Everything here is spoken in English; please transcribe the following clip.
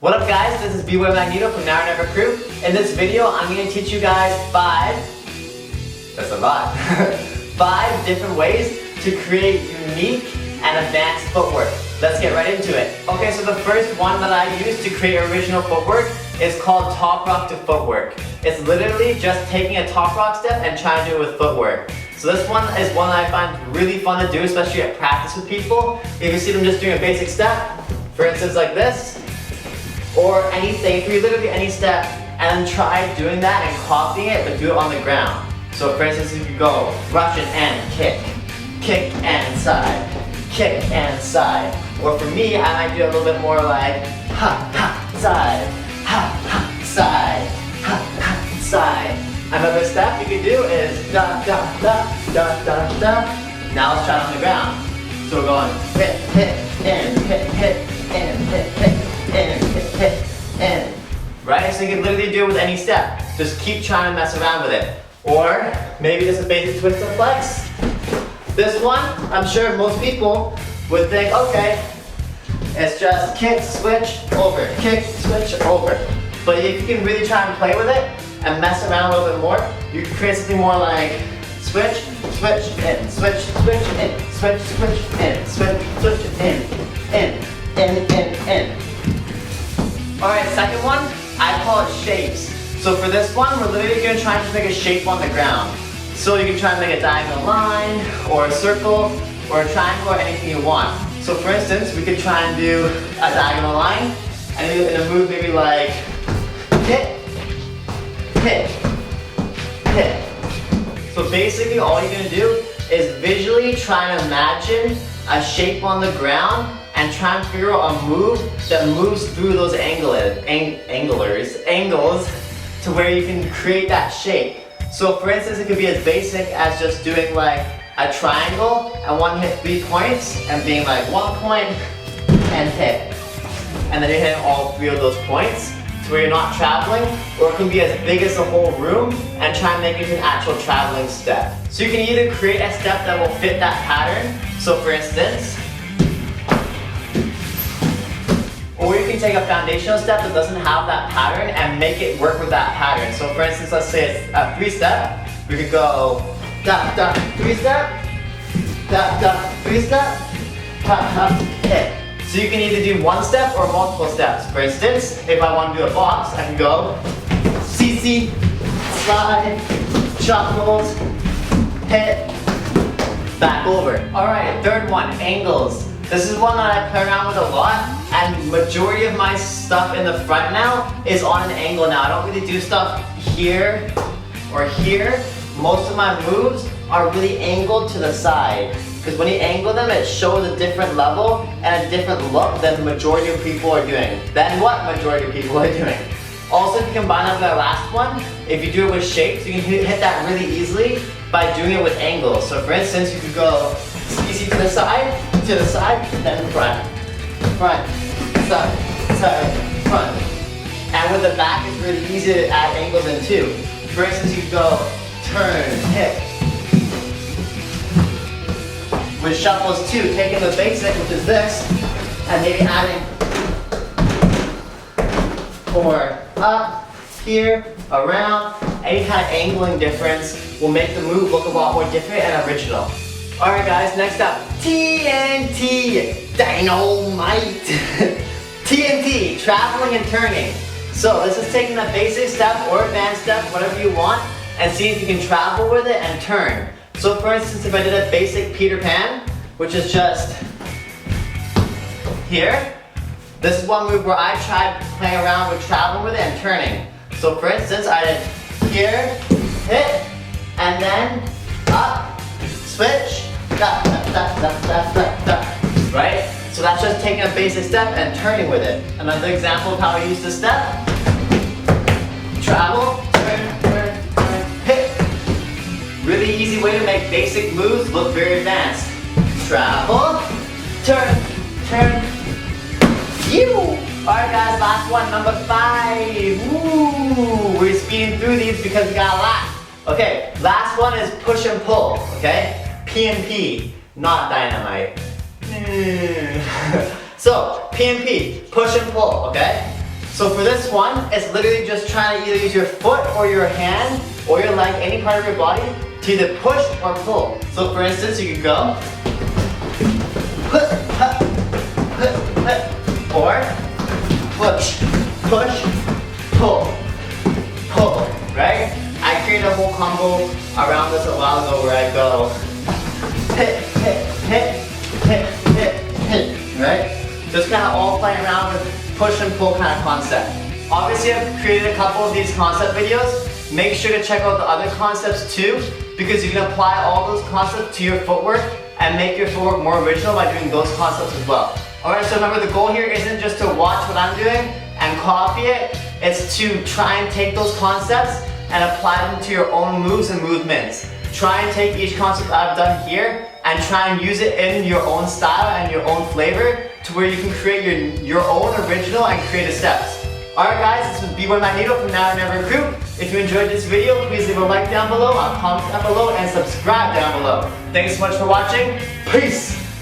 What up guys, this is Bboy.Magneto from Now or Never Crew. In this video, I'm going to teach you guys 5 different ways to create unique and advanced footwork. Let's get right into it. Okay, so the first one that I use to create original footwork is called Toprock To Footwork. It's literally just taking a top rock step and trying to do it with footwork. So this one is one that I find really fun to do, especially at practice with people. If you see them just doing a basic step, for instance like this, or anything, literally any step, and try doing that and copying it, but do it on the ground. So for instance, if you go Russian and kick, kick and side, kick and side. Or for me, I might do a little bit more like ha, ha, side, ha, ha, side, ha, ha, side. Another step you can do is da, da, da, da, da, da. Now let's try it on the ground. So we're going hit, hit, in, hit, hit, in, hit, hit, in, hit, hit, in. Right? So you can literally do it with any step. Just keep trying to mess around with it. Or maybe just a basic twist and flex. This one, I'm sure most people would think, okay, it's just kick, switch, over, kick, switch, over. But if you can really try and play with it and mess around a little bit more, you can create something more like switch, switch, in, switch, switch, in, switch, switch, in, switch, switch, in. Alright, second one, I call it shapes. So for this one, we're literally going to try and make a shape on the ground. So you can try and make a diagonal line, or a circle, or a triangle, or anything you want. So for instance, we could try and do a diagonal line, and in a move maybe like hit, hit, hit. So basically all you're going to do is visually try and imagine a shape on the ground and try and figure out a move that moves through those angles to where you can create that shape. So for instance, it could be as basic as just doing like a triangle and one hit 3 points and being like 1 point and hit. And then you're hitting all 3 of those points to where you're not traveling, or it can be as big as the whole room and try and make it an actual traveling step. So you can either create a step that will fit that pattern. So for instance, or you can take a foundational step that doesn't have that pattern and make it work with that pattern. So for instance, let's say it's a 3-step. We could go da da 3-step, da da 3-step, ha ha hit. So you can either do 1 step or multiple steps. For instance, if I want to do a box, I can go CC, slide, shuffles, hit, back over. Alright, third one, angles. This is one that I play around with a lot, and majority of my stuff in the front now is on an angle now. I don't really do stuff here or here. Most of my moves are really angled to the side, because when you angle them, it shows a different level and a different look than the majority of people are doing. Than what majority of people are doing. Also, if you combine that with our last one, if you do it with shapes, you can hit that really easily by doing it with angles. So for instance, you could go easy to the side, then front, front, side, side, front. And with the back, it's really easy to add angles in too. For instance, you could go turn, hip. With shuffles too, taking the basic, which is this, and maybe adding or up, here, around. Any kind of angling difference will make the move look a lot more different and original. Alright guys, next up, TNT Dynamite. TNT Traveling and Turning. So this is taking a basic step or advanced step, whatever you want, and see if you can travel with it and turn. So for instance, if I did a basic Peter Pan, which is just here, this is one move where I tried playing around with traveling with it and turning. So for instance, I did here, hit, and then up, switch, da, da, da, da, da, da, da. Right? So that's just taking a basic step and turning with it. Another example of how I use this step. Travel, turn, turn, turn, hit. Really easy way to make basic moves look very advanced. Travel, turn, turn, you. Alright guys, last one, number 5. Woo! We're speeding through these because we got a lot. Okay, last one is push and pull, okay? PNP, not dynamite. So, PNP, push and pull, okay? So for this one, it's literally just trying to either use your foot or your hand or your leg, any part of your body, to either push or pull. So for instance, you could go, or push, push, pull, pull, right? I created a whole combo around this a while ago where I go hit, hit, hit, hit, hit, hit, right? Just kind of all playing around with push and pull kind of concept. Obviously, I've created a couple of these concept videos. Make sure to check out the other concepts too, because you can apply all those concepts to your footwork and make your footwork more original by doing those concepts as well. Alright, so remember, the goal here isn't just to watch what I'm doing and copy it. It's to try and take those concepts and apply them to your own moves and movements. Try and take each concept I've done here and try and use it in your own style and your own flavor to where you can create your own original and creative steps. Alright guys, this was Bboy.Magneto from Now or Never Crew. If you enjoyed this video, please leave a like down below, a comment down below, and subscribe down below. Thanks so much for watching. Peace!